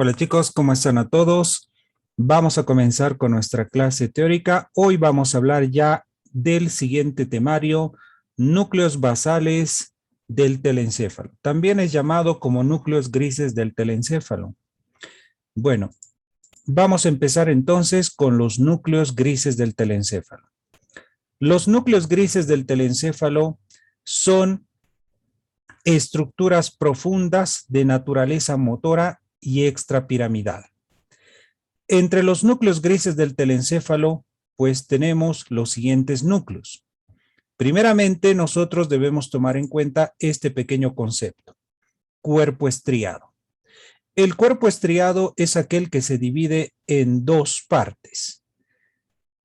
Hola chicos, ¿cómo están a todos? Vamos a comenzar con nuestra clase teórica. Hoy vamos a hablar ya del siguiente temario, núcleos basales del telencéfalo. También es llamado como núcleos grises del telencéfalo. Bueno, vamos a empezar entonces con los núcleos grises del telencéfalo. Los núcleos grises del telencéfalo son estructuras profundas de naturaleza motora y extrapiramidal. Entre los núcleos grises del telencéfalo, pues tenemos los siguientes núcleos. Primeramente, nosotros debemos tomar en cuenta este pequeño concepto, cuerpo estriado. El cuerpo estriado es aquel que se divide en dos partes.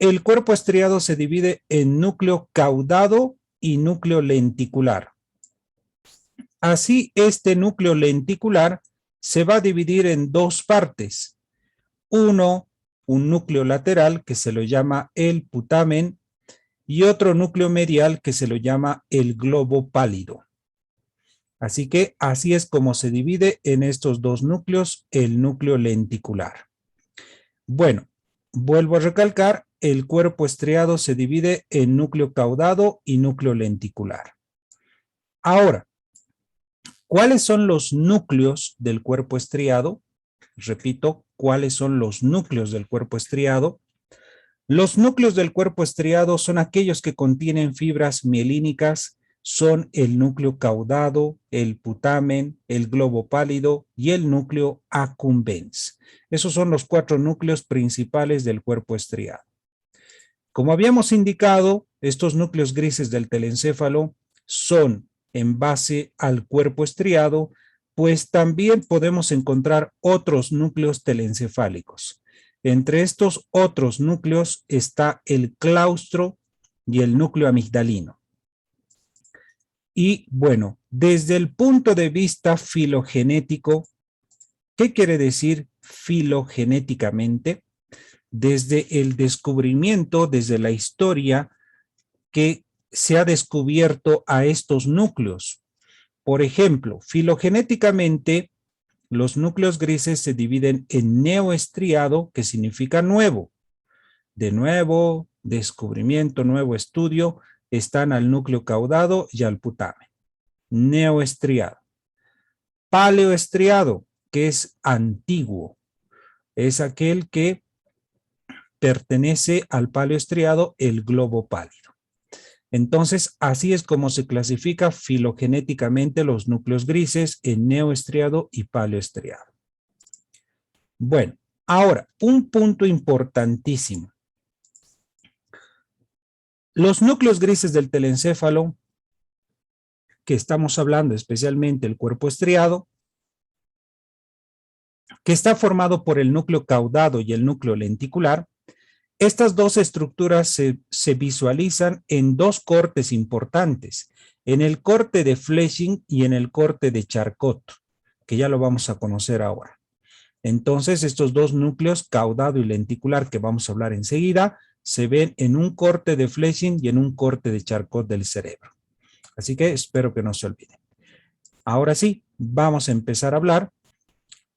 El cuerpo estriado se divide en núcleo caudado y núcleo lenticular. Así, este núcleo lenticular se va a dividir en dos partes. Un núcleo lateral que se lo llama el putamen y otro núcleo medial que se lo llama el globo pálido. Así que así es como se divide en estos dos núcleos el núcleo lenticular. Bueno, vuelvo a recalcar, el cuerpo estriado se divide en núcleo caudado y núcleo lenticular. Ahora, ¿cuáles son los núcleos del cuerpo estriado? Repito, ¿cuáles son los núcleos del cuerpo estriado? Los núcleos del cuerpo estriado son aquellos que contienen fibras mielínicas, son el núcleo caudado, el putamen, el globo pálido y el núcleo accumbens. Esos son los 4 núcleos principales del cuerpo estriado. Como habíamos indicado, estos núcleos grises del telencéfalo son en base al cuerpo estriado, pues también podemos encontrar otros núcleos telencefálicos. Entre estos otros núcleos está el claustro y el núcleo amigdalino. Y bueno, desde el punto de vista filogenético, ¿qué quiere decir filogenéticamente? Desde el descubrimiento, desde la historia que se ha descubierto a estos núcleos. Por ejemplo, filogenéticamente, los núcleos grises se dividen en neoestriado, que significa nuevo. De nuevo, descubrimiento, nuevo estudio, están al núcleo caudado y al putamen. Neoestriado. Paleoestriado, que es antiguo. Es aquel que pertenece al paleoestriado, el globo pálido. Entonces, así es como se clasifica filogenéticamente los núcleos grises en neoestriado y paleoestriado. Bueno, ahora, un punto importantísimo. Los núcleos grises del telencéfalo, que estamos hablando especialmente el cuerpo estriado, que está formado por el núcleo caudado y el núcleo lenticular, estas dos estructuras se visualizan en dos cortes importantes, en el corte de Fletching y en el corte de Charcot, que ya lo vamos a conocer ahora. Entonces, estos dos núcleos, caudado y lenticular, que vamos a hablar enseguida, se ven en un corte de Fletching y en un corte de Charcot del cerebro. Así que espero que no se olviden. Ahora sí, vamos a empezar a hablar.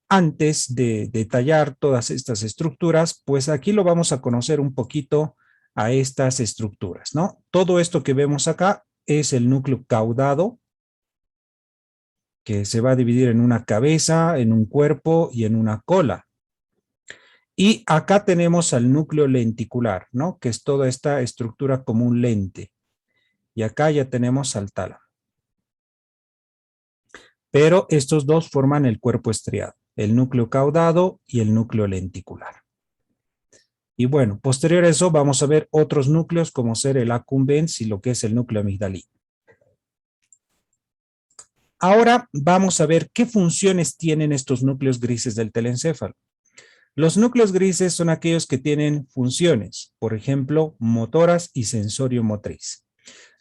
Antes de detallar todas estas estructuras, pues aquí lo vamos a conocer un poquito a estas estructuras, ¿no? Todo esto que vemos acá es el núcleo caudado, que se va a dividir en una cabeza, en un cuerpo y en una cola. Y acá tenemos al núcleo lenticular, ¿no? Que es toda esta estructura como un lente. Y acá ya tenemos al tálamo. Pero estos dos forman el cuerpo estriado, el núcleo caudado y el núcleo lenticular. Y bueno, posterior a eso vamos a ver otros núcleos como ser el accumbens y lo que es el núcleo amigdalino. Ahora vamos a ver qué funciones tienen estos núcleos grises del telencéfalo. Los núcleos grises son aquellos que tienen funciones, por ejemplo, motoras y sensorio-motriz.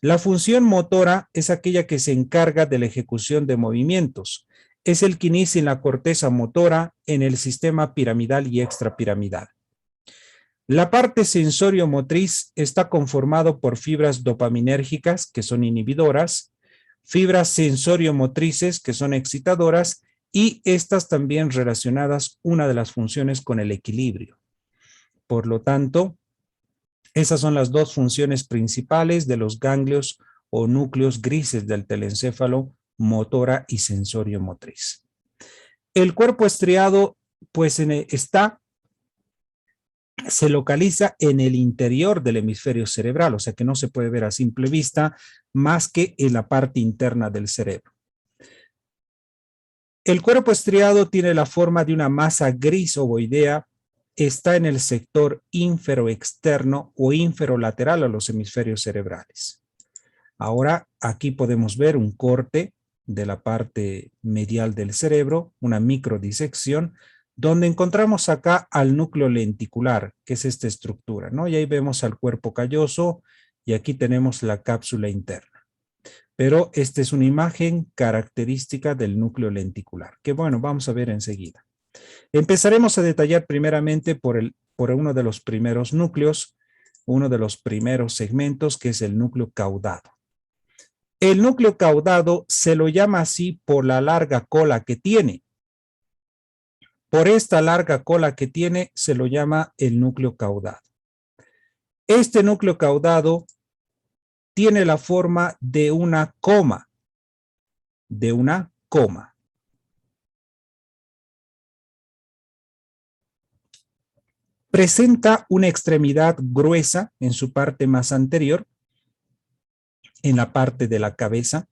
La función motora es aquella que se encarga de la ejecución de movimientos. Es el que inicia en la corteza motora en el sistema piramidal y extrapiramidal. La parte sensorio-motriz está conformado por fibras dopaminérgicas, que son inhibidoras, fibras sensorio-motrices, que son excitadoras, y estas también relacionadas una de las funciones con el equilibrio. Por lo tanto, esas son las dos funciones principales de los ganglios o núcleos grises del telencéfalo, motora y sensorio motriz. El cuerpo estriado, pues se localiza en el interior del hemisferio cerebral, o sea que no se puede ver a simple vista más que en la parte interna del cerebro. El cuerpo estriado tiene la forma de una masa gris ovoidea, está en el sector ínfero-externo o ínfero-lateral a los hemisferios cerebrales. Ahora aquí podemos ver un corte de la parte medial del cerebro, una microdisección, donde encontramos acá al núcleo lenticular, que es esta estructura, ¿no? Y ahí vemos al cuerpo calloso y aquí tenemos la cápsula interna. Pero esta es una imagen característica del núcleo lenticular, que bueno, vamos a ver enseguida. Empezaremos a detallar primeramente por uno de los primeros núcleos, uno de los primeros segmentos, que es el núcleo caudado. El núcleo caudado se lo llama así por la larga cola que tiene. Por esta larga cola que tiene se lo llama el núcleo caudado. Este núcleo caudado tiene la forma de una coma, Presenta una extremidad gruesa en su parte más anterior, en la parte de la cabeza,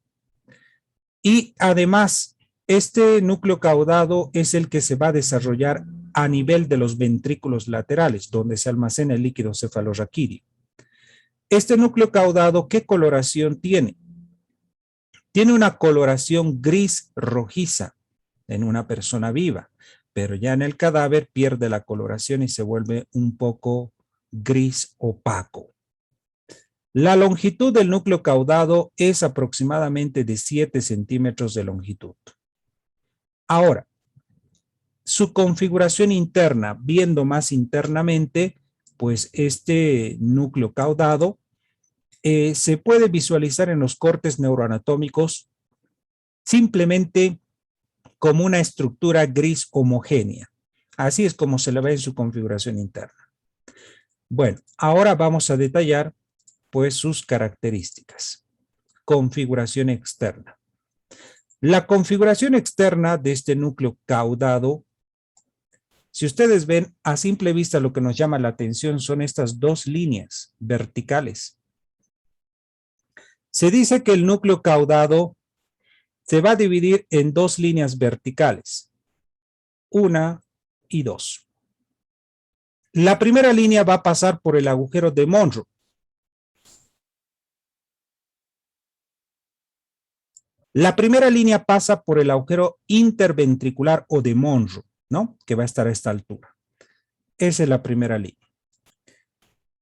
y además este núcleo caudado es el que se va a desarrollar a nivel de los ventrículos laterales, donde se almacena el líquido cefalorraquídeo. Este núcleo caudado, ¿qué coloración tiene? Tiene una coloración gris rojiza en una persona viva, pero ya en el cadáver pierde la coloración y se vuelve un poco gris opaco. La longitud del núcleo caudado es aproximadamente de 7 centímetros de longitud. Ahora, su configuración interna, viendo más internamente, pues este núcleo caudado se puede visualizar en los cortes neuroanatómicos simplemente como una estructura gris homogénea. Así es como se le ve en su configuración interna. Bueno, ahora vamos a detallar pues sus características. Configuración externa. La configuración externa de este núcleo caudado, si ustedes ven a simple vista, lo que nos llama la atención son estas dos líneas verticales. Se dice que el núcleo caudado se va a dividir en dos líneas verticales, 1 y 2. La primera línea va a pasar por el agujero de Monro. La primera línea pasa por el agujero interventricular o de Monro, ¿no? Que va a estar a esta altura. Esa es la primera línea.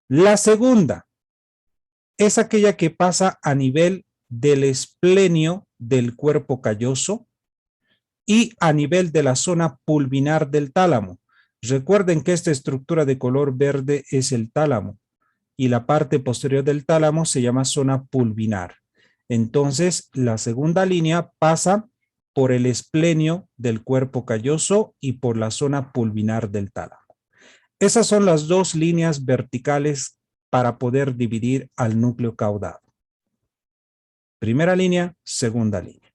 La segunda es aquella que pasa a nivel del esplenio del cuerpo calloso y a nivel de la zona pulvinar del tálamo. Recuerden que esta estructura de color verde es el tálamo y la parte posterior del tálamo se llama zona pulvinar. Entonces, la segunda línea pasa por el esplenio del cuerpo calloso y por la zona pulvinar del tálamo. Esas son las dos líneas verticales para poder dividir al núcleo caudado. Primera línea, segunda línea.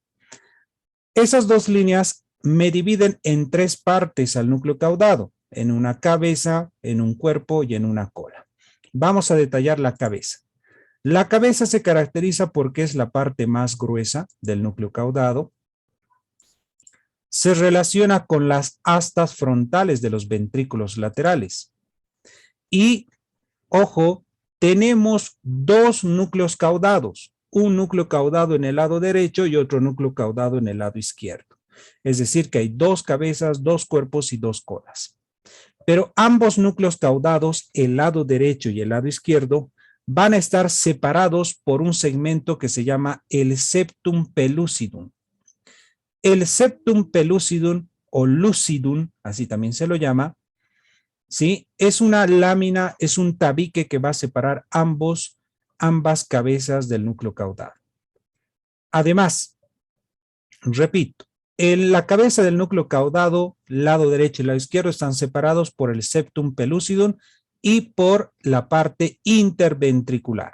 Esas dos líneas me dividen en tres partes al núcleo caudado, en una cabeza, en un cuerpo y en una cola. Vamos a detallar la cabeza. La cabeza se caracteriza porque es la parte más gruesa del núcleo caudado. Se relaciona con las astas frontales de los ventrículos laterales. Y, ojo, tenemos dos núcleos caudados. Un núcleo caudado en el lado derecho y otro núcleo caudado en el lado izquierdo. Es decir, que hay dos cabezas, dos cuerpos y dos colas. Pero ambos núcleos caudados, el lado derecho y el lado izquierdo, van a estar separados por un segmento que se llama el septum pellucidum. El septum pellucidum o lucidum, así también se lo llama, ¿sí? Es una lámina, es un tabique que va a separar ambas cabezas del núcleo caudado. Además, repito, La cabeza del núcleo caudado, lado derecho y lado izquierdo, están separados por el septum pellucidum y por la parte interventricular.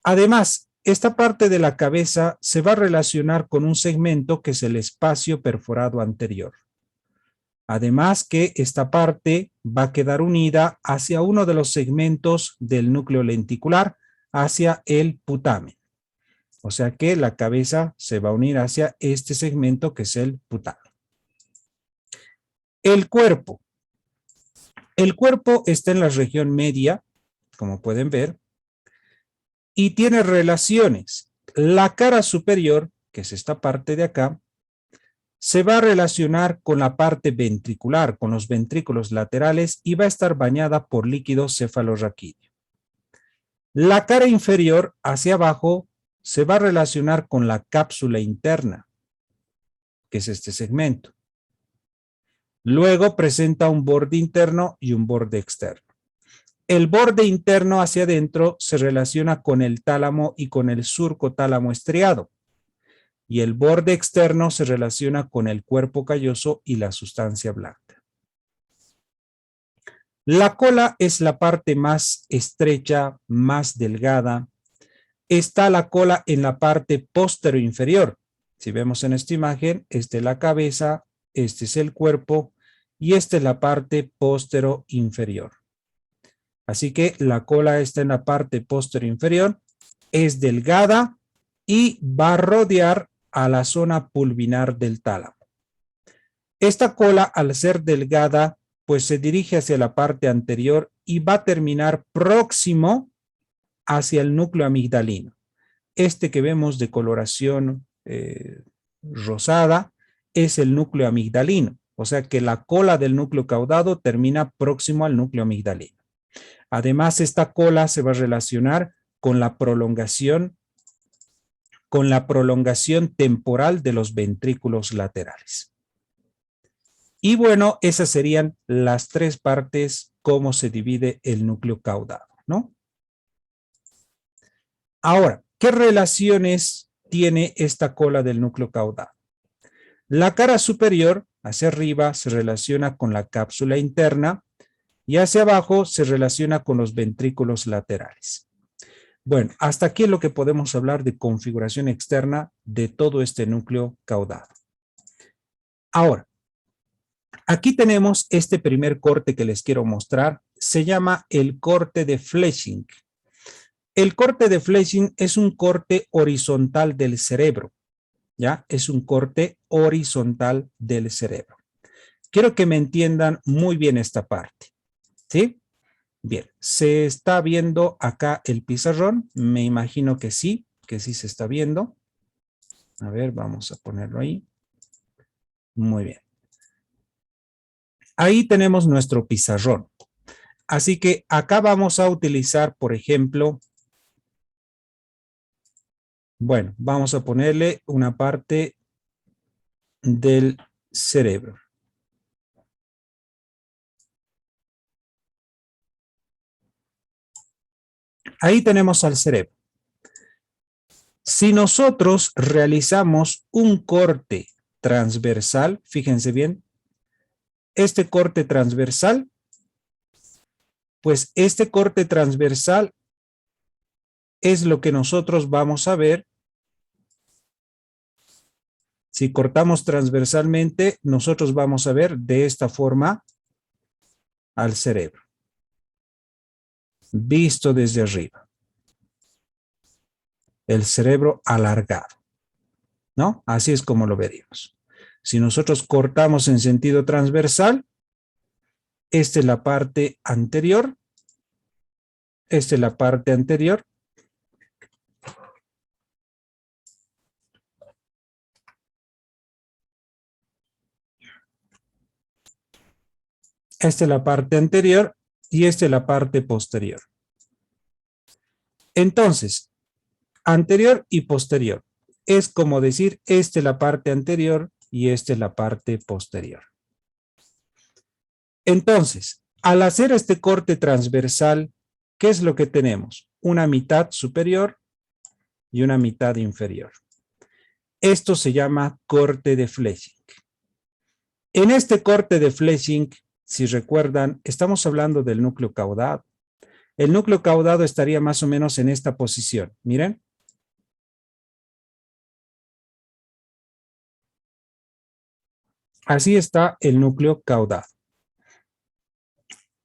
Además, esta parte de la cabeza se va a relacionar con un segmento que es el espacio perforado anterior. Además que esta parte va a quedar unida hacia uno de los segmentos del núcleo lenticular, hacia el putamen. O sea que la cabeza se va a unir hacia este segmento que es el putamen. El cuerpo. El cuerpo está en la región media, como pueden ver, y tiene relaciones. La cara superior, que es esta parte de acá, se va a relacionar con la parte ventricular, con los ventrículos laterales y va a estar bañada por líquido cefalorraquídeo. La cara inferior, hacia abajo, se va a relacionar con la cápsula interna, que es este segmento. Luego presenta un borde interno y un borde externo. El borde interno hacia adentro se relaciona con el tálamo y con el surco tálamo estriado. Y el borde externo se relaciona con el cuerpo calloso y la sustancia blanca. La cola es la parte más estrecha, más delgada. Está la cola en la parte posterior-inferior. Si vemos en esta imagen, esta es la cabeza, este es el cuerpo y esta es la parte posterior-inferior. Así que la cola está en la parte posterior-inferior, es delgada y va a rodear a la zona pulvinar del tálamo. Esta cola, al ser delgada, pues se dirige hacia la parte anterior y va a terminar próximo hacia el núcleo amigdalino. Este que vemos de coloración rosada es el núcleo amigdalino, o sea que la cola del núcleo caudado termina próximo al núcleo amigdalino. Además, esta cola se va a relacionar con la prolongación temporal de los ventrículos laterales. Y bueno, esas serían las tres partes cómo se divide el núcleo caudado, ¿no? Ahora, ¿qué relaciones tiene esta cola del núcleo caudado? La cara superior, hacia arriba, se relaciona con la cápsula interna y hacia abajo se relaciona con los ventrículos laterales. Bueno, hasta aquí es lo que podemos hablar de configuración externa de todo este núcleo caudado. Ahora, aquí tenemos este primer corte que les quiero mostrar. Se llama el corte de Fletching. El corte de Fletching es un corte horizontal del cerebro. ¿Ya? Es un corte horizontal del cerebro. Quiero que me entiendan muy bien esta parte. ¿Sí? Bien, ¿se está viendo acá el pizarrón? Me imagino que sí se está viendo. A ver, vamos a ponerlo ahí. Muy bien. Ahí tenemos nuestro pizarrón. Así que acá vamos a utilizar, por ejemplo, bueno, vamos a ponerle una parte del cerebro. Ahí tenemos al cerebro. Si nosotros realizamos un corte transversal, fíjense bien, este corte transversal, pues este corte transversal es lo que nosotros vamos a ver. Si cortamos transversalmente, nosotros vamos a ver de esta forma al cerebro, visto desde arriba. El cerebro alargado, ¿no? Así es como lo veríamos. Si nosotros cortamos en sentido transversal, esta es la parte anterior, esta es la parte anterior, esta es la parte anterior y esta es la parte posterior. Entonces, anterior y posterior. Es como decir, esta es la parte anterior y esta es la parte posterior. Entonces, al hacer este corte transversal, ¿qué es lo que tenemos? Una mitad superior y una mitad inferior. Esto se llama corte de Fletching. En este corte de Fletching, si recuerdan, estamos hablando del núcleo caudado. El núcleo caudado estaría más o menos en esta posición. Miren. Así está el núcleo caudado.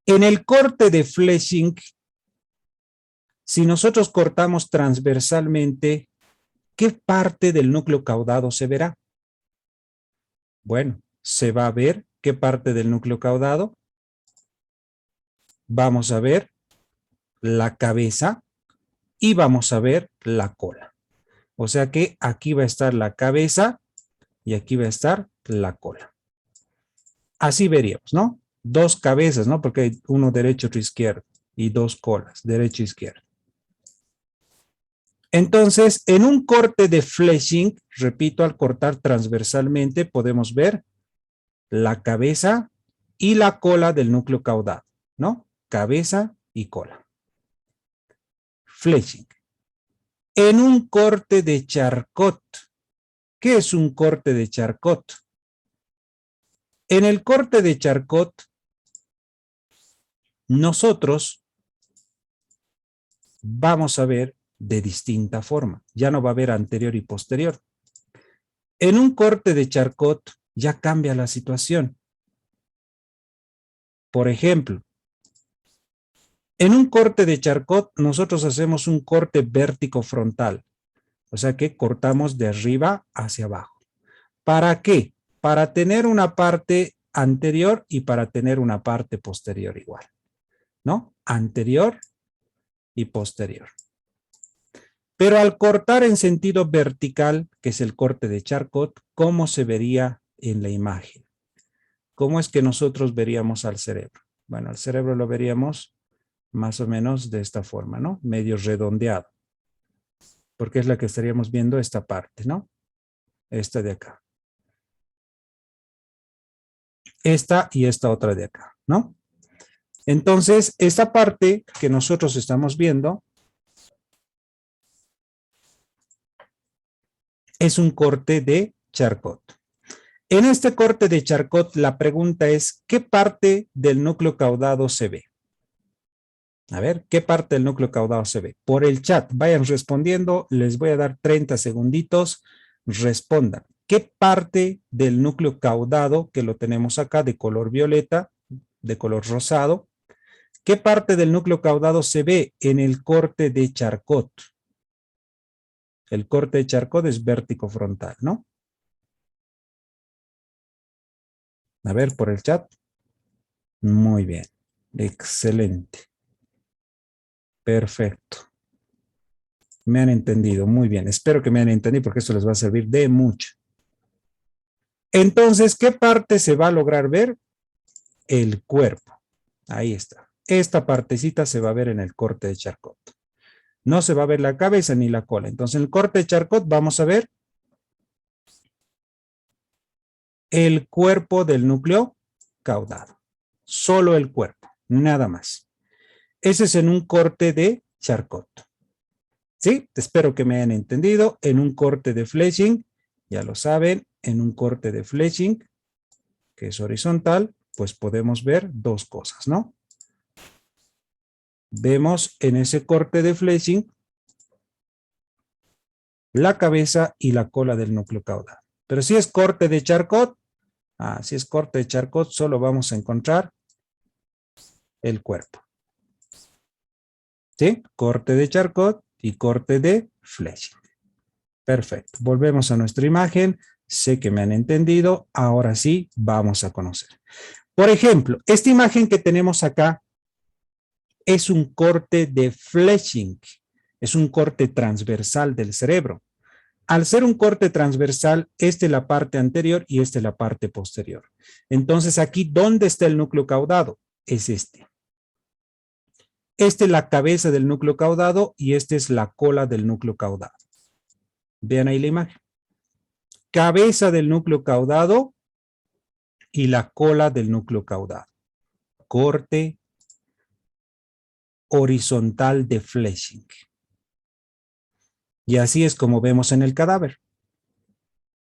En el corte de Fletching, si nosotros cortamos transversalmente, ¿qué parte del núcleo caudado se verá? Bueno, se va a ver qué parte del núcleo caudado. Vamos a ver la cabeza y vamos a ver la cola. O sea que aquí va a estar la cabeza y aquí va a estar la cola. Así veríamos, ¿no? Dos cabezas, ¿no? Porque hay uno derecho, otro izquierdo, y dos colas, derecho e izquierdo. Entonces, en un corte de Fletching, repito, al cortar transversalmente, podemos ver la cabeza y la cola del núcleo caudado, ¿no? Cabeza y cola. Fletching. En un corte de Charcot. ¿Qué es un corte de Charcot? En el corte de Charcot, nosotros vamos a ver de distinta forma. Ya no va a haber anterior y posterior. En un corte de Charcot ya cambia la situación. Por ejemplo, en un corte de Charcot nosotros hacemos un corte vértico frontal. O sea que cortamos de arriba hacia abajo. ¿Para qué? Para tener una parte anterior y para tener una parte posterior igual, ¿no? Anterior y posterior. Pero al cortar en sentido vertical, que es el corte de Charcot, ¿cómo se vería en la imagen? ¿Cómo es que nosotros veríamos al cerebro? Bueno, al cerebro lo veríamos más o menos de esta forma, ¿no? Medio redondeado. Porque es la que estaríamos viendo esta parte, ¿no? Esta de acá. Esta y esta otra de acá, ¿no? Entonces, esta parte que nosotros estamos viendo es un corte de Charcot. En este corte de Charcot, la pregunta es, ¿qué parte del núcleo caudado se ve? A ver, ¿qué parte del núcleo caudado se ve? Por el chat, vayan respondiendo, les voy a dar 30 segunditos, respondan. ¿Qué parte del núcleo caudado, que lo tenemos acá de color violeta, de color rosado, qué parte del núcleo caudado se ve en el corte de Charcot? El corte de Charcot es vértico frontal, ¿no? A ver, por el chat. Muy bien. Excelente. Perfecto. Me han entendido. Muy bien. Espero que me han entendido porque esto les va a servir de mucho. Entonces, ¿qué parte se va a lograr ver? El cuerpo. Ahí está. Esta partecita se va a ver en el corte de Charcot. No se va a ver la cabeza ni la cola. Entonces, en el corte de Charcot vamos a ver el cuerpo del núcleo caudado. Solo el cuerpo, nada más. Ese es en un corte de Charcot. ¿Sí? Espero que me hayan entendido. En un corte de Fletching, ya lo saben, en un corte de Fletching, que es horizontal, pues podemos ver dos cosas, ¿no? Vemos en ese corte de Fletching la cabeza y la cola del núcleo caudal. Pero si es corte de Charcot, si es corte de Charcot, solo vamos a encontrar el cuerpo. ¿Sí? Corte de Charcot y corte de Fletching. Perfecto. Volvemos a nuestra imagen. Sé que me han entendido. Ahora sí, vamos a conocer. Por ejemplo, esta imagen que tenemos acá es un corte de Fletching. Es un corte transversal del cerebro. Al ser un corte transversal, esta es la parte anterior y esta es la parte posterior. Entonces, aquí, ¿dónde está el núcleo caudado? Es este. Esta es la cabeza del núcleo caudado y esta es la cola del núcleo caudado. Vean ahí la imagen. Cabeza del núcleo caudado y la cola del núcleo caudado. Corte horizontal de Fletching. Y así es como vemos en el cadáver.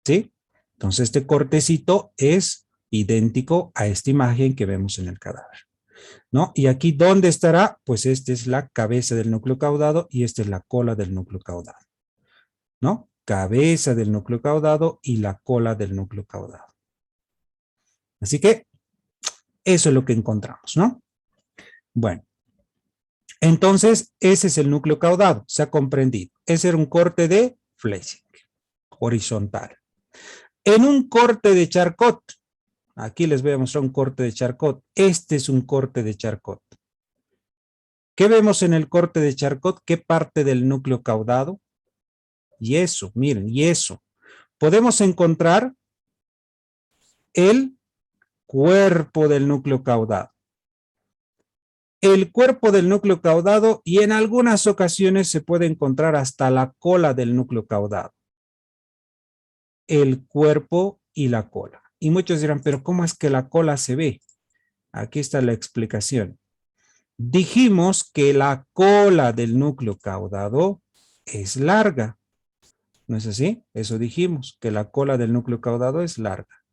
¿Sí? Entonces este cortecito es idéntico a esta imagen que vemos en el cadáver, ¿no? Y aquí, ¿dónde estará? Pues esta es la cabeza del núcleo caudado y esta es la cola del núcleo caudado, ¿no? Cabeza del núcleo caudado y la cola del núcleo caudado. Así que eso es lo que encontramos, ¿no? Bueno, entonces ese es el núcleo caudado, se ha comprendido. Ese era un corte de Flesing, horizontal. En un corte de Charcot, aquí les voy a mostrar un corte de Charcot. Este es un corte de Charcot. ¿Qué vemos en el corte de Charcot? ¿Qué parte del núcleo caudado? Y eso, miren, y eso. Podemos encontrar el cuerpo del núcleo caudado. El cuerpo del núcleo caudado y en algunas ocasiones se puede encontrar hasta la cola del núcleo caudado. El cuerpo y la cola. Y muchos dirán, pero ¿cómo es que la cola se ve? Aquí está la explicación. Dijimos que la cola del núcleo caudado es larga. ¿No es así? Eso dijimos, que la cola del núcleo caudado es larga.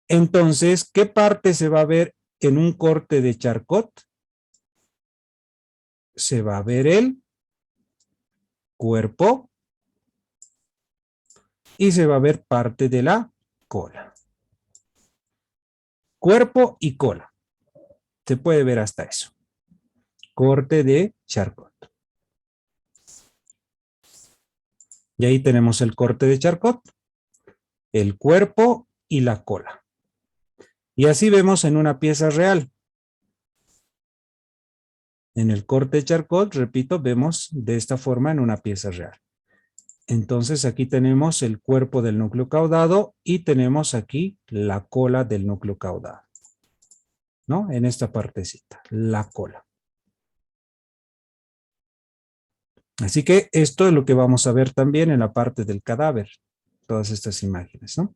Entonces, ¿qué parte se va a ver en un corte de Charcot? Se va a ver el cuerpo y se va a ver parte de la cola. Cuerpo y cola. Se puede ver hasta eso. Corte de Charcot. Y ahí tenemos el corte de Charcot, el cuerpo y la cola. Y así vemos en una pieza real. En el corte de Charcot, repito, vemos de esta forma en una pieza real. Entonces aquí tenemos el cuerpo del núcleo caudado y tenemos aquí la cola del núcleo caudado, ¿no? En esta partecita, la cola. Así que esto es lo que vamos a ver también en la parte del cadáver, todas estas imágenes, ¿no?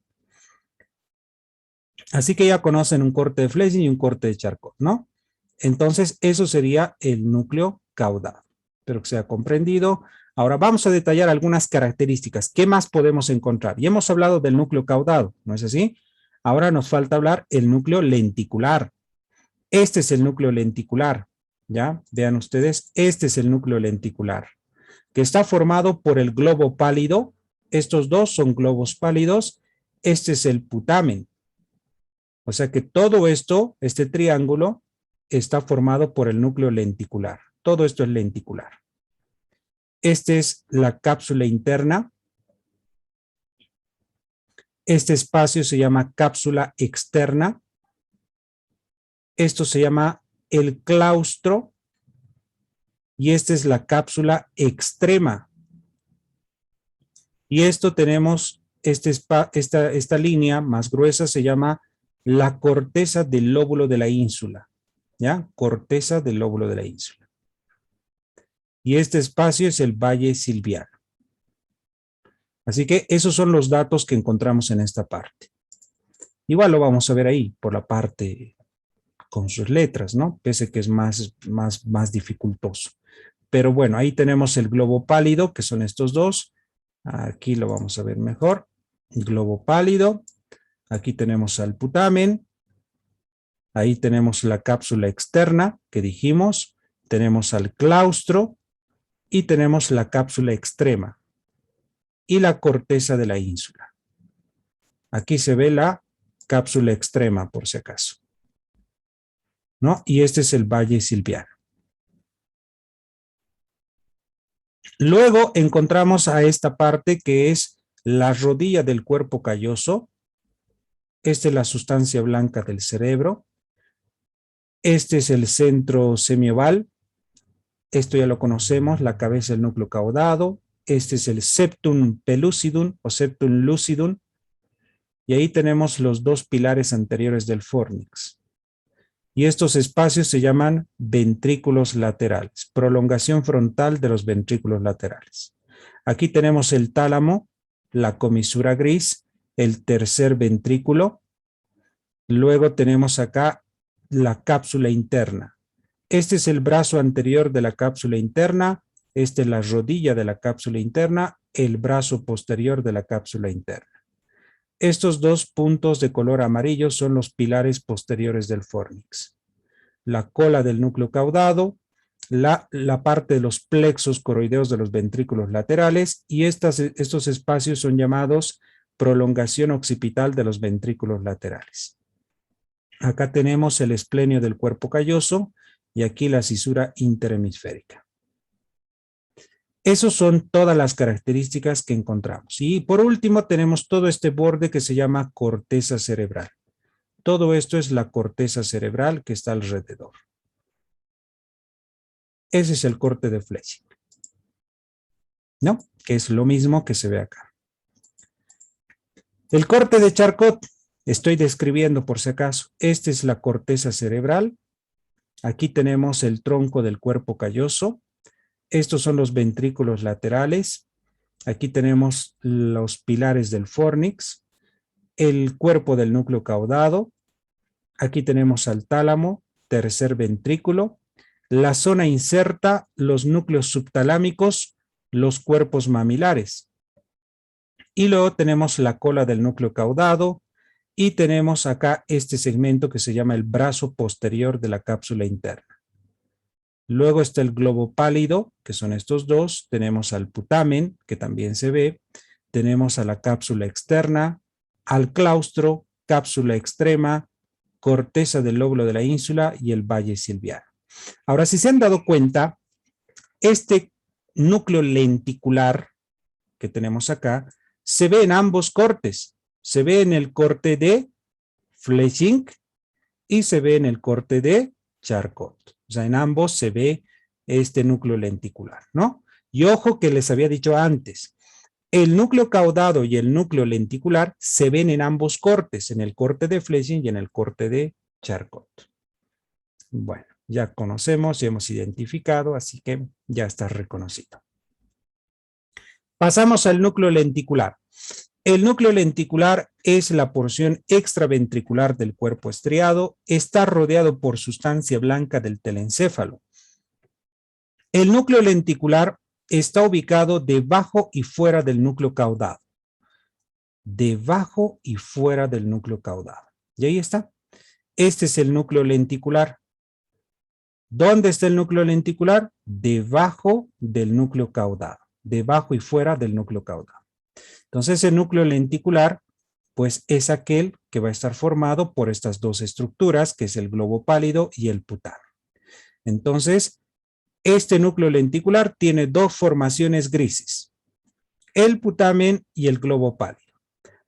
Así que ya conocen un corte de Flesing y un corte de Charcot, ¿no? Entonces eso sería el núcleo caudado. Espero que sea comprendido. Ahora vamos a detallar algunas características. ¿Qué más podemos encontrar? Ya hemos hablado del núcleo caudado, ¿no es así? Ahora nos falta hablar el núcleo lenticular. Este es el núcleo lenticular, ¿ya? Vean ustedes, este es el núcleo lenticular, que está formado por el globo pálido. Estos dos son globos pálidos. Este es el putamen. O sea que todo esto, este triángulo, está formado por el núcleo lenticular. Todo esto es lenticular. Esta es la cápsula interna. Este espacio se llama cápsula externa. Esto se llama el claustro. Y esta es la cápsula extrema. Y esto tenemos, esta línea más gruesa se llama la corteza del lóbulo de la ínsula. ¿Ya? Corteza del lóbulo de la ínsula. Y este espacio es el valle silviano. Así que esos son los datos que encontramos en esta parte. Igual lo vamos a ver ahí, por la parte con sus letras, ¿no? Pese que es más dificultoso. Pero bueno, ahí tenemos el globo pálido, que son estos dos. Aquí lo vamos a ver mejor. El globo pálido. Aquí tenemos al putamen. Ahí tenemos la cápsula externa, que dijimos. Tenemos al claustro. Y tenemos la cápsula extrema. Y la corteza de la ínsula. Aquí se ve la cápsula extrema, por si acaso, ¿no? Y este es el valle silviano. Luego encontramos a esta parte que es la rodilla del cuerpo calloso. Esta es la sustancia blanca del cerebro. Este es el centro semioval. Esto ya lo conocemos, la cabeza del núcleo caudado. Este es el septum pellucidum o septum lucidum. Y ahí tenemos los dos pilares anteriores del fórnix. Y estos espacios se llaman ventrículos laterales, prolongación frontal de los ventrículos laterales. Aquí tenemos el tálamo, la comisura gris, el tercer ventrículo. Luego tenemos acá la cápsula interna. Este es el brazo anterior de la cápsula interna Esta es la rodilla de la cápsula interna, el brazo posterior de la cápsula interna. Estos dos puntos de color amarillo son los pilares posteriores del fórnix. La cola del núcleo caudado, la parte de los plexos coroideos de los ventrículos laterales y estos espacios son llamados prolongación occipital de los ventrículos laterales. Acá tenemos el esplenio del cuerpo calloso y aquí la cisura interhemisférica. Esas son todas las características que encontramos. Y por último tenemos todo este borde que se llama corteza cerebral. Todo esto es la corteza cerebral que está alrededor. Ese es el corte de Fleching, ¿no? Que es lo mismo que se ve acá. El corte de Charcot, estoy describiendo por si acaso. Esta es la corteza cerebral. Aquí tenemos el tronco del cuerpo calloso. Estos son los ventrículos laterales. Aquí tenemos los pilares del fórnix, el cuerpo del núcleo caudado. Aquí tenemos al tálamo, tercer ventrículo. La zona inserta, los núcleos subtalámicos, los cuerpos mamilares. Y luego tenemos la cola del núcleo caudado y tenemos acá este segmento que se llama el brazo posterior de la cápsula interna. Luego está el globo pálido, que son estos dos. Tenemos al putamen, que también se ve. Tenemos a la cápsula externa, al claustro, cápsula extrema, corteza del lóbulo de la ínsula y el valle silviano. Ahora, si se han dado cuenta, este núcleo lenticular que tenemos acá se ve en ambos cortes. Se ve en el corte de Fleching y se ve en el corte de Charcot. O sea, en ambos se ve este núcleo lenticular, ¿no? Y ojo que les había dicho antes, el núcleo caudado y el núcleo lenticular se ven en ambos cortes, en el corte de Fleching y en el corte de Charcot. Bueno, ya conocemos, ya hemos identificado, así que ya está reconocido. Pasamos al núcleo lenticular. El núcleo lenticular es la porción extraventricular del cuerpo estriado, está rodeado por sustancia blanca del telencéfalo. El núcleo lenticular está ubicado debajo y fuera del núcleo caudado. Debajo y fuera del núcleo caudado. Y ahí está. Este es el núcleo lenticular. ¿Dónde está el núcleo lenticular? Debajo del núcleo caudado. Debajo y fuera del núcleo caudado. Entonces el núcleo lenticular pues es aquel que va a estar formado por estas dos estructuras, que es el globo pálido y el putamen. Entonces, este núcleo lenticular tiene dos formaciones grises, el putamen y el globo pálido.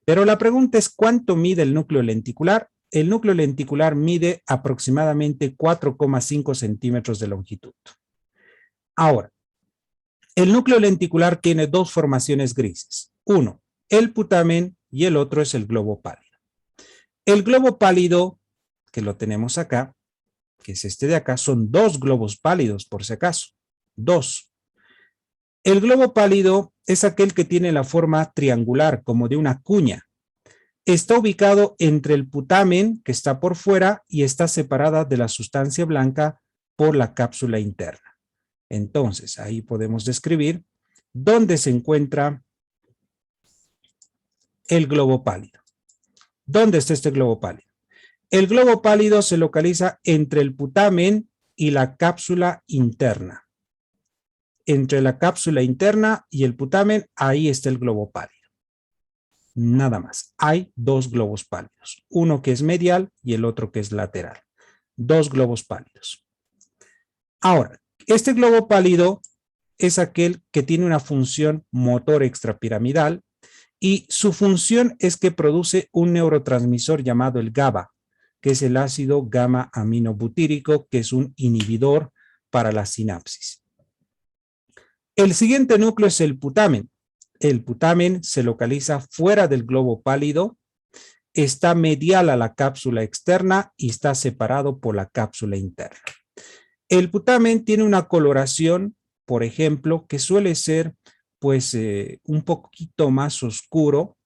Pero la pregunta es, ¿cuánto mide el núcleo lenticular? El núcleo lenticular mide aproximadamente 4,5 centímetros de longitud. Ahora, el núcleo lenticular tiene dos formaciones grises. Uno, el putamen y el otro es el globo pálido. El globo pálido, que lo tenemos acá, que es este de acá, son dos globos pálidos por si acaso. Dos. El globo pálido es aquel que tiene la forma triangular, como de una cuña. Está ubicado entre el putamen, que está por fuera, y está separada de la sustancia blanca por la cápsula interna. Entonces, ahí podemos describir dónde se encuentra el globo pálido. ¿Dónde está este globo pálido? El globo pálido se localiza entre el putamen y la cápsula interna. Entre la cápsula interna y el putamen, ahí está el globo pálido. Nada más. Hay dos globos pálidos. Uno que es medial y el otro que es lateral. Dos globos pálidos. Ahora, este globo pálido es aquel que tiene una función motor extrapiramidal y su función es que produce un neurotransmisor llamado el GABA, que es el ácido gamma aminobutírico, que es un inhibidor para la sinapsis. El siguiente núcleo es el putamen. El putamen se localiza fuera del globo pálido, está medial a la cápsula externa y está separado por la cápsula interna. El putamen tiene una coloración, por ejemplo, que suele ser pues un poquito más oscuro,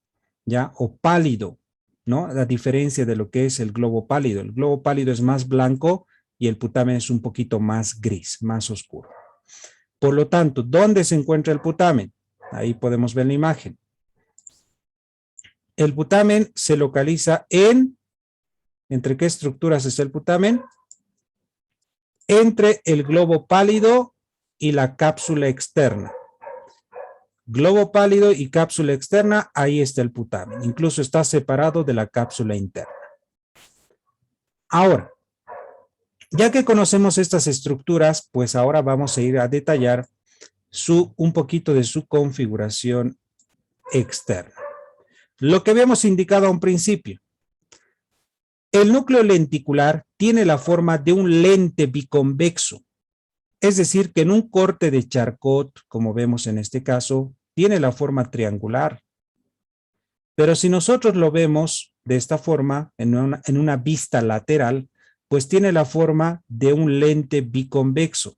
¿ya? O pálido, ¿no? A diferencia de lo que es el globo pálido. El globo pálido es más blanco y el putamen es un poquito más gris, más oscuro. Por lo tanto, ¿dónde se encuentra el putamen? Ahí podemos ver la imagen. El putamen se localiza ¿entre qué estructuras está el putamen? Entre el globo pálido y la cápsula externa. Globo pálido y cápsula externa, ahí está el putamen. Incluso está separado de la cápsula interna. Ahora, ya que conocemos estas estructuras, pues ahora vamos a ir a detallar un poquito de su configuración externa. Lo que habíamos indicado a un principio. El núcleo lenticular tiene la forma de un lente biconvexo. Es decir, que en un corte de Charcot, como vemos en este caso, tiene la forma triangular. Pero si nosotros lo vemos de esta forma, en una vista lateral, pues tiene la forma de un lente biconvexo.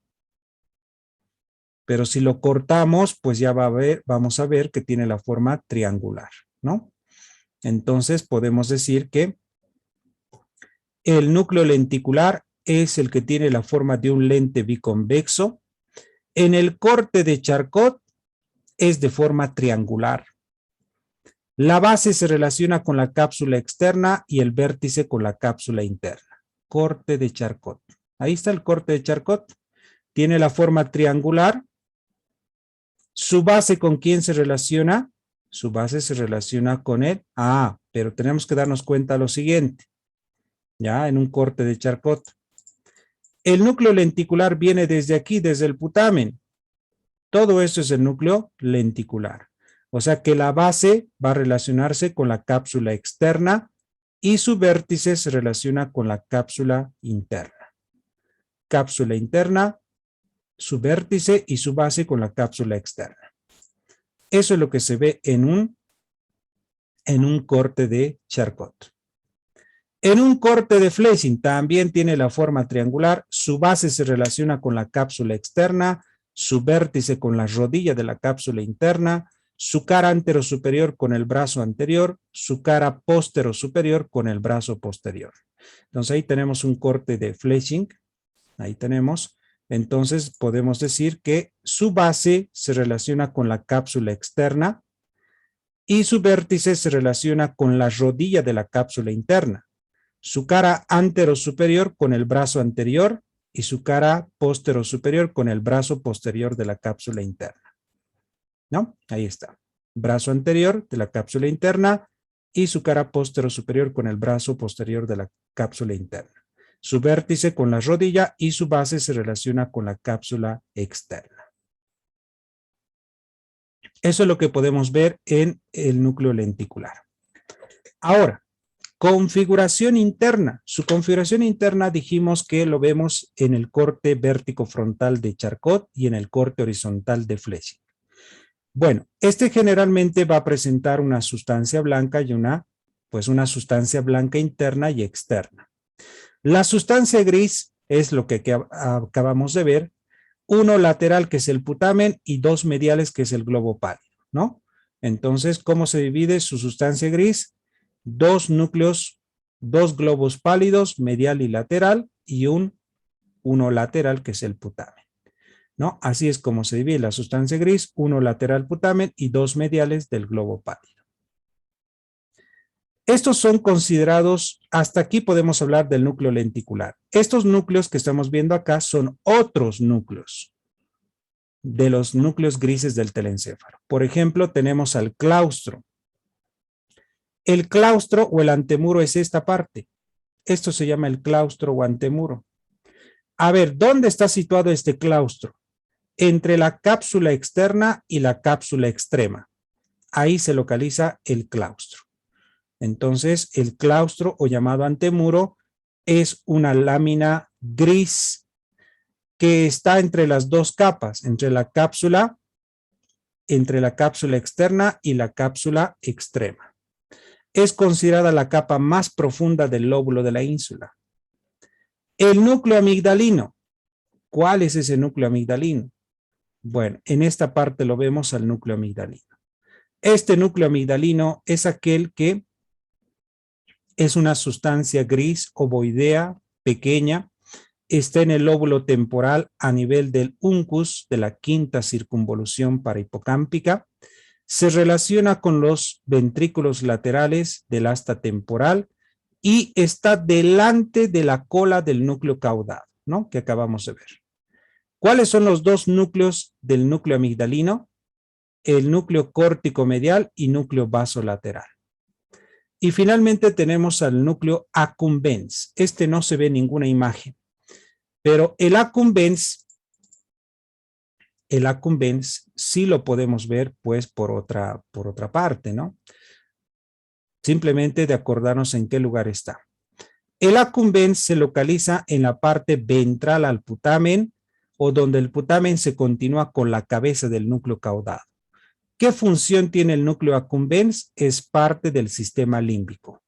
Pero si lo cortamos, pues ya vamos a ver que tiene la forma triangular, ¿no? Entonces podemos decir que el núcleo lenticular es el que tiene la forma de un lente biconvexo. En el corte de Charcot es de forma triangular. La base se relaciona con la cápsula externa y el vértice con la cápsula interna. Corte de Charcot. Ahí está el corte de Charcot. Tiene la forma triangular. ¿Su base con quién se relaciona? Su base se relaciona con él. Pero tenemos que darnos cuenta de lo siguiente. Ya, en un corte de Charcot. El núcleo lenticular viene desde aquí, desde el putamen. Todo esto es el núcleo lenticular. O sea que la base va a relacionarse con la cápsula externa y su vértice se relaciona con la cápsula interna. Cápsula interna, su vértice y su base con la cápsula externa. Eso es lo que se ve en un corte de Charcot. En un corte de Fleshing también tiene la forma triangular, su base se relaciona con la cápsula externa, su vértice con la rodilla de la cápsula interna, su cara antero-superior con el brazo anterior, su cara póstero-superior con el brazo posterior. Entonces ahí tenemos un corte de Fleshing, ahí tenemos. Entonces podemos decir que su base se relaciona con la cápsula externa y su vértice se relaciona con la rodilla de la cápsula interna. Su cara antero-superior con el brazo anterior y su cara póstero-superior con el brazo posterior de la cápsula interna. ¿No? Ahí está. Brazo anterior de la cápsula interna y su cara póstero-superior con el brazo posterior de la cápsula interna. Su vértice con la rodilla y su base se relaciona con la cápsula externa. Eso es lo que podemos ver en el núcleo lenticular. Ahora, configuración interna. Su configuración interna dijimos que lo vemos en el corte vértico-frontal de Charcot y en el corte horizontal de Fleshing. Bueno, este generalmente va a presentar una sustancia blanca y una sustancia blanca interna y externa. La sustancia gris es lo que acabamos de ver, uno lateral que es el putamen y dos mediales que es el globo pálido, ¿no? Entonces, ¿cómo se divide su sustancia gris? Dos núcleos, dos globos pálidos, medial y lateral, y uno lateral que es el putamen, ¿no? Así es como se divide la sustancia gris, uno lateral putamen y dos mediales del globo pálido. Estos son considerados, hasta aquí podemos hablar del núcleo lenticular. Estos núcleos que estamos viendo acá son otros núcleos de los núcleos grises del telencéfalo. Por ejemplo, tenemos al claustro. El claustro o el antemuro es esta parte. Esto se llama el claustro o antemuro. A ver, ¿dónde está situado este claustro? Entre la cápsula externa y la cápsula extrema. Ahí se localiza el claustro. Entonces, el claustro o llamado antemuro es una lámina gris que está entre las dos capas, entre la cápsula externa y la cápsula extrema. Es considerada la capa más profunda del lóbulo de la ínsula. El núcleo amigdalino. ¿Cuál es ese núcleo amigdalino? Bueno, en esta parte lo vemos al núcleo amigdalino. Este núcleo amigdalino es aquel que es una sustancia gris ovoidea pequeña está en el lóbulo temporal a nivel del uncus de la quinta circunvolución parahipocámpica. Se relaciona con los ventrículos laterales del asta temporal y está delante de la cola del núcleo caudado, ¿no? Que acabamos de ver. ¿Cuáles son los dos núcleos del núcleo amigdalino? El núcleo córtico medial y núcleo basolateral. Y finalmente tenemos al núcleo accumbens. Este no se ve en ninguna imagen, pero el accumbens sí lo podemos ver pues por otra parte, ¿no? Simplemente de acordarnos en qué lugar está. El accumbens se localiza en la parte ventral al putamen o donde el putamen se continúa con la cabeza del núcleo caudado. ¿Qué función tiene el núcleo accumbens? Es parte del sistema límbico.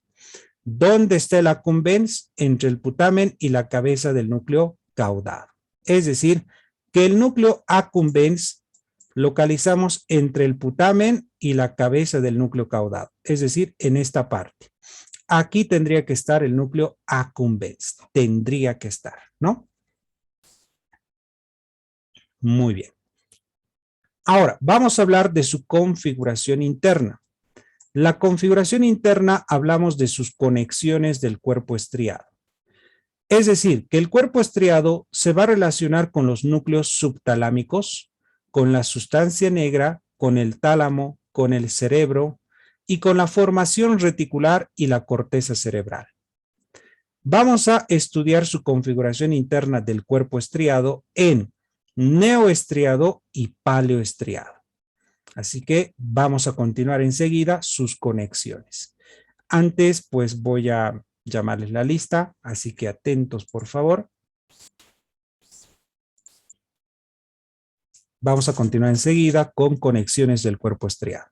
¿Dónde está el accumbens? Entre el putamen y la cabeza del núcleo caudado. Es decir, que el núcleo accumbens localizamos entre el putamen y la cabeza del núcleo caudado. Es decir, en esta parte. Aquí tendría que estar el núcleo accumbens. Tendría que estar, ¿no? Muy bien. Ahora, vamos a hablar de su configuración interna. La configuración interna hablamos de sus conexiones del cuerpo estriado. Es decir, que el cuerpo estriado se va a relacionar con los núcleos subtalámicos, con la sustancia negra, con el tálamo, con el cerebro y con la formación reticular y la corteza cerebral. Vamos a estudiar su configuración interna del cuerpo estriado en neoestriado y paleoestriado. Así que vamos a continuar enseguida sus conexiones. Antes, pues voy a llamarles la lista, así que atentos, por favor. Vamos a continuar enseguida con conexiones del cuerpo estriado.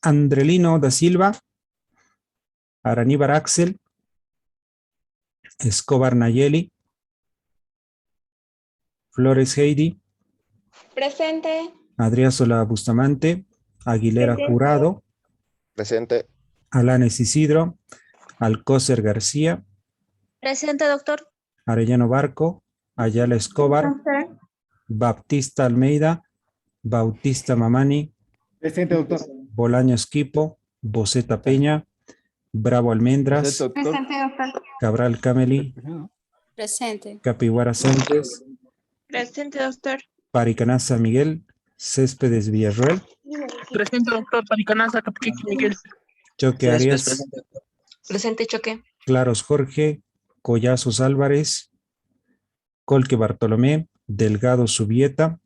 Andrelino da Silva, Araníbar Axel, Escobar Nayeli, Flores Heidi, Presente. Adriázola Bustamante, Aguilera Presente. Jurado, Presente. Alanes Isidro, Alcócer García, Presente, doctor. Arellano Barco, Ayala Escobar, Baptista Almeida, Bautista Mamani, Presente, doctor. Bolaños Quipo, Boceta Peña, Bravo Almendras, Presente, doctor. Cabral Cameli, Presente. Capiguara Sánchez, Presente, doctor. Paricanaza Miguel, Céspedes Villarroel, Presente, doctor. Paricanaza, Capichichi, Miguel. Choque Arias, Presente, Choque. Claros Jorge, Collazos Álvarez, Colque Bartolomé, Delgado Subieta,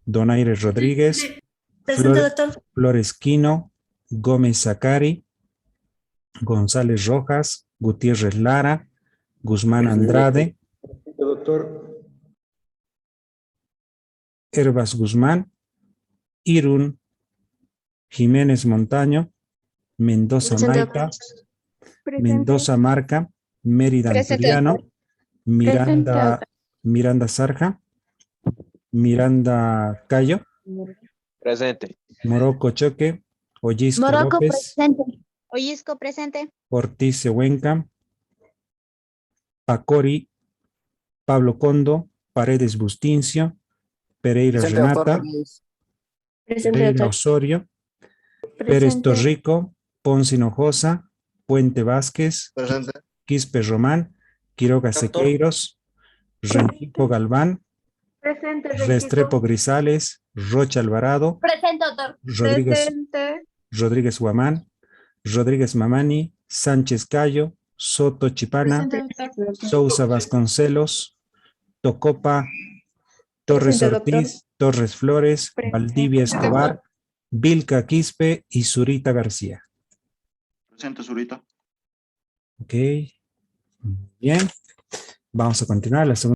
Donaire Rodríguez, Presente, doctor. Flores Quino, Gómez Zacari, González Rojas, Gutiérrez Lara, Guzmán Andrade, Doctor. Herbas Guzmán, Irún, Jiménez Montaño, Mendoza Presente, Maita, doctor. Mendoza Marca, Mérida Presente, Anturiano, Miranda, Presente, Miranda Sarja, Miranda Cayo, Presente. Morocco Choque, Ollisco Morocco, López, presente. Ollisco, presente. Ortiz Cehuenca, Pacori, Pablo Condo, Paredes Bustincio, Pereira Presente, Renata, doctor. Presente, Pereira doctor. Osorio, Pérez Torrico, Ponce Hinojosa, Puente Vázquez, Presente. Quispe Román, Quiroga Sequeiros, Rengifo Galván, Presente, Restrepo Grisales, Rocha Alvarado, Presente, doctor. Rodríguez, Rodríguez Guamán, Rodríguez Mamani, Sánchez Cayo, Soto Chipana, Sousa Vasconcelos, Tocopa, Torres Presente, doctor. Ortiz, Torres Flores, Presente. Valdivia Escobar, Vilca Quispe y Zurita García. Presente, Zurita. Ok, bien. Vamos a continuar la segunda.